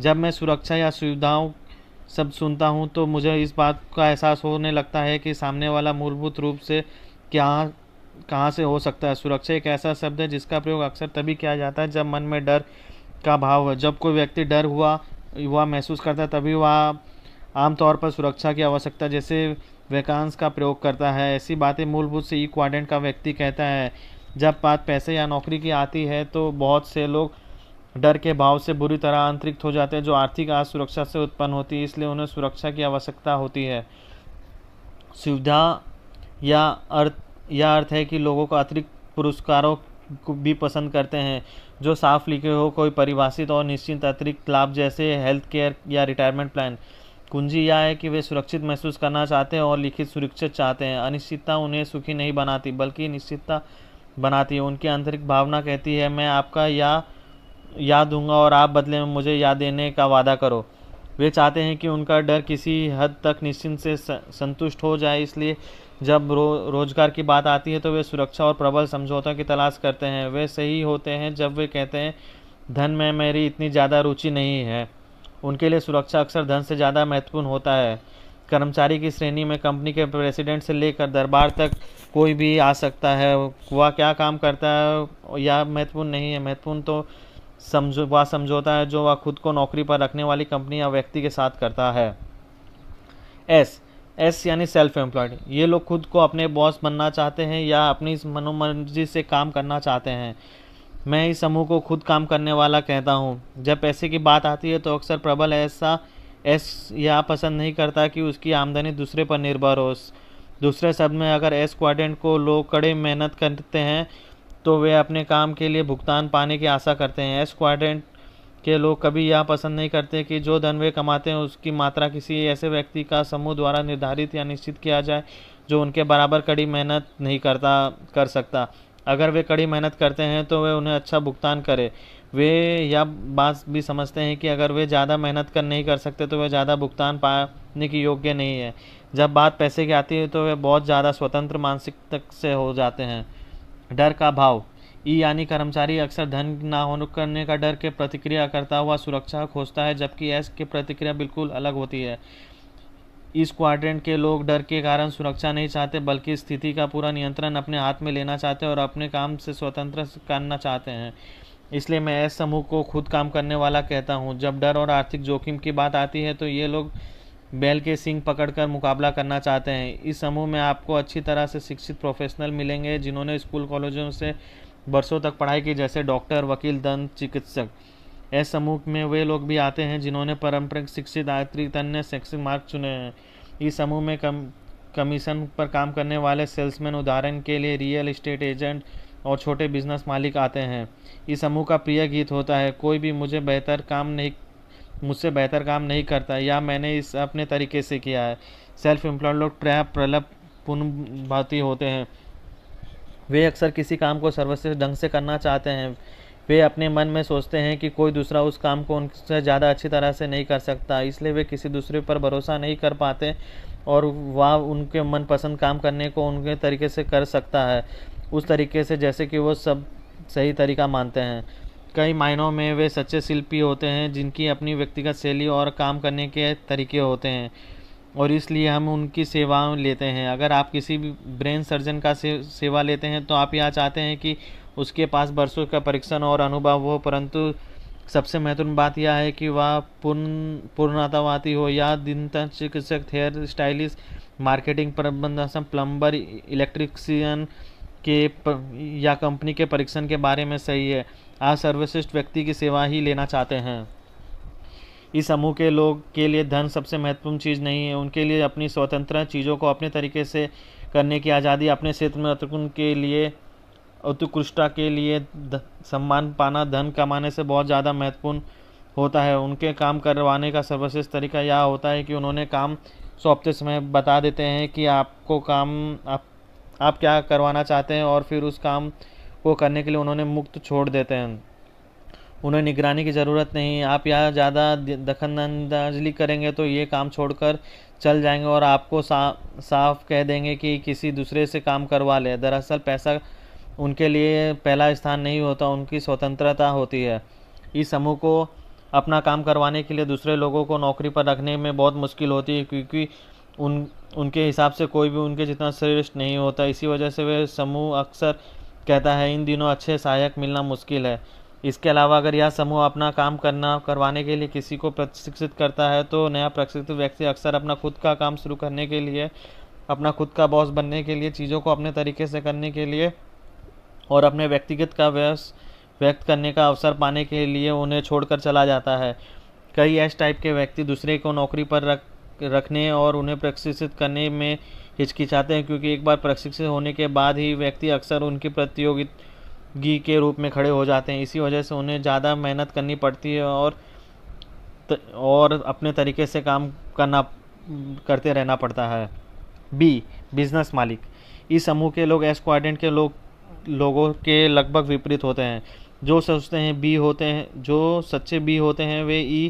जब मैं सुरक्षा या सुविधाओं शब्द सुनता हूँ तो मुझे इस बात का एहसास होने लगता है कि सामने वाला मूलभूत रूप से क्या कहाँ से हो सकता है। सुरक्षा एक ऐसा शब्द है जिसका प्रयोग अक्सर तभी किया जाता है जब मन में डर का भाव है। जब कोई व्यक्ति डर हुआ महसूस करता है तभी वह आमतौर पर सुरक्षा की आवश्यकता जैसे वैकांश का प्रयोग करता है। ऐसी बातें मूलभूत से ई क्वाड्रेंट का व्यक्ति कहता है। जब बात पैसे या नौकरी की आती है तो बहुत से लोग डर के भाव से बुरी तरह आंतरिक हो जाते हैं जो आर्थिक असुरक्षा से उत्पन्न होती है, इसलिए उन्हें सुरक्षा की आवश्यकता होती है। सुविधा या अर्थ है कि लोगों को अतिरिक्त पुरस्कारों को भी पसंद करते हैं जो साफ लिखे हो, कोई परिभाषित और निश्चित अतिरिक्त लाभ जैसे हेल्थ केयर या रिटायरमेंट प्लान। कुंजी यह है कि वे सुरक्षित महसूस करना चाहते हैं और लिखित सुरक्षा चाहते हैं। अनिश्चितता उन्हें सुखी नहीं बनाती बल्कि निश्चितता बनाती है। उनकी आंतरिक भावना कहती है मैं आपका याद दूंगा और आप बदले में मुझे याद देने का वादा करो। वे चाहते हैं कि उनका डर किसी हद तक निश्चिंत से संतुष्ट हो जाए, इसलिए जब रोजगार की बात आती है तो वे सुरक्षा और प्रबल समझौता की तलाश करते हैं। वे सही होते हैं जब वे कहते हैं धन में मेरी इतनी ज़्यादा रुचि नहीं है। उनके लिए सुरक्षा अक्सर धन से ज़्यादा महत्वपूर्ण होता है। कर्मचारी की श्रेणी में कंपनी के प्रेसिडेंट से लेकर दरबार तक कोई भी आ सकता है। वह क्या काम करता है यह महत्वपूर्ण नहीं है, महत्वपूर्ण तो वह समझौता है जो वह खुद को नौकरी पर रखने वाली कंपनी या व्यक्ति के साथ करता है। एस यानी सेल्फ एम्प्लॉयड। ये लोग खुद को अपने बॉस बनना चाहते हैं या अपनी मनोमर्जी से काम करना चाहते हैं। मैं इस समूह को खुद काम करने वाला कहता हूँ। जब पैसे की बात आती है तो अक्सर प्रबल ऐसा एस यह पसंद नहीं करता कि उसकी आमदनी दूसरे पर निर्भर हो। दूसरे शब्द में अगर एस क्वाड्रेंट को लोग कड़े मेहनत करते हैं तो वे अपने काम के लिए भुगतान पाने की आशा करते हैं। एस क्वाड्रेंट के लोग कभी यह पसंद नहीं करते कि जो धन वे कमाते हैं उसकी मात्रा किसी ऐसे व्यक्ति का समूह द्वारा निर्धारित या निश्चित किया जाए जो उनके बराबर कड़ी मेहनत नहीं कर सकता। अगर वे कड़ी मेहनत करते हैं तो वे उन्हें अच्छा भुगतान करें। वे यह बात भी समझते हैं कि अगर वे ज़्यादा मेहनत नहीं कर सकते तो वे ज़्यादा भुगतान पाने के योग्य नहीं है। जब बात पैसे की आती है तो वे बहुत ज़्यादा स्वतंत्र मानसिकता से हो जाते हैं। डर का भाव। ई यानी कर्मचारी अक्सर धन ना होने करने का डर के प्रतिक्रिया करता हुआ सुरक्षा खोजता है, जबकि एस की प्रतिक्रिया बिल्कुल अलग होती है। इस क्वाड्रेंट के लोग डर के कारण सुरक्षा नहीं चाहते बल्कि स्थिति का पूरा नियंत्रण अपने हाथ में लेना चाहते हैं और अपने काम से स्वतंत्र करना चाहते हैं। इसलिए मैं एस समूह को खुद काम करने वाला कहता हूँ। जब डर और आर्थिक जोखिम की बात आती है तो ये लोग बैल के सींग पकड़कर मुकाबला करना चाहते हैं। इस समूह में आपको अच्छी तरह से शिक्षित प्रोफेशनल मिलेंगे जिन्होंने स्कूल कॉलेजों से बरसों तक पढ़ाई की, जैसे डॉक्टर, वकील, दंत चिकित्सक। इस समूह में वे लोग भी आते हैं जिन्होंने पारंपरिक शिक्षित अतिरिक्त अन्य शैक्षिक मार्ग चुने हैं। इस समूह में कमीशन पर काम करने वाले सेल्समैन, उदाहरण के लिए रियल एस्टेट एजेंट और छोटे बिजनेस मालिक आते हैं। इस समूह का प्रिय गीत होता है कोई भी मुझसे बेहतर काम नहीं करता या मैंने इस अपने तरीके से किया है। सेल्फ एम्प्लॉयड लोग प्रलप पुनर्भाती होते हैं। वे अक्सर किसी काम को सर्वश्रेष्ठ ढंग से करना चाहते हैं। वे अपने मन में सोचते हैं कि कोई दूसरा उस काम को उनसे ज़्यादा अच्छी तरह से नहीं कर सकता, इसलिए वे किसी दूसरे पर भरोसा नहीं कर पाते और वह उनके मनपसंद काम करने को उनके तरीके से कर सकता है, उस तरीके से जैसे कि वो सब सही तरीका मानते हैं। कई मायनों में वे सच्चे शिल्पी होते हैं जिनकी अपनी व्यक्तिगत शैली और काम करने के तरीके होते हैं और इसलिए हम उनकी सेवाएं लेते हैं। अगर आप किसी भी ब्रेन सर्जन का सेवा लेते हैं तो आप यह चाहते हैं कि उसके पास बरसों का परीक्षण और अनुभव हो, परंतु सबसे महत्वपूर्ण बात यह है कि वह पूर्णतावादी हो या दंत चिकित्सक, हेयर स्टाइलिस्ट, मार्केटिंग प्रबंधक, प्लम्बर, इलेक्ट्रीशियन या कंपनी के परीक्षण के बारे में सही है। आप सर्वश्रेष्ठ व्यक्ति की सेवा ही लेना चाहते हैं। इस समूह के लोग के लिए धन सबसे महत्वपूर्ण चीज़ नहीं है। उनके लिए अपनी स्वतंत्रता, चीज़ों को अपने तरीके से करने की आज़ादी, अपने क्षेत्र में उत्कृष्टता के लिए सम्मान पाना धन कमाने से बहुत ज़्यादा महत्वपूर्ण होता है। उनके काम करवाने का सर्वश्रेष्ठ तरीका यह होता है कि उन्होंने काम सौंपते समय बता देते हैं कि आप क्या करवाना चाहते हैं और फिर उस काम को करने के लिए उन्होंने मुक्त छोड़ देते हैं। उन्हें निगरानी की ज़रूरत नहीं। आप यहाँ ज़्यादा दखलअंदाजी करेंगे तो ये काम छोड़कर चल जाएंगे और आपको साफ कह देंगे कि किसी दूसरे से काम करवा ले। दरअसल पैसा उनके लिए पहला स्थान नहीं होता, उनकी स्वतंत्रता होती है। इस समूह को अपना काम करवाने के लिए दूसरे लोगों को नौकरी पर रखने में बहुत मुश्किल होती है, क्योंकि उनके हिसाब से कोई भी उनके जितना श्रेष्ठ नहीं होता। इसी वजह से वे समूह अक्सर कहता है इन दिनों अच्छे सहायक मिलना मुश्किल है। इसके अलावा अगर यह समूह अपना काम करवाने के लिए किसी को प्रशिक्षित करता है तो नया प्रशिक्षित व्यक्ति अक्सर अपना खुद का काम शुरू करने के लिए, अपना खुद का बॉस बनने के लिए, चीज़ों को अपने तरीके से करने के लिए और अपने व्यक्तिगत का व्यक्त करने का अवसर पाने के लिए उन्हें छोड़कर चला जाता है। कई एस टाइप के व्यक्ति दूसरे को नौकरी पर रखने और उन्हें प्रशिक्षित करने में हिचकिचाते हैं, क्योंकि एक बार प्रशिक्षित होने के बाद ही व्यक्ति अक्सर उनकी प्रतियोगी के रूप में खड़े हो जाते हैं। इसी वजह से उन्हें ज़्यादा मेहनत करनी पड़ती है और अपने तरीके से काम करते रहना पड़ता है। बी, बिजनेस मालिक। इस समूह के लोग एस क्वाड्रेंट के लोगों के लगभग विपरीत होते हैं। जो सोचते हैं बी होते हैं, जो सच्चे बी होते हैं वे ई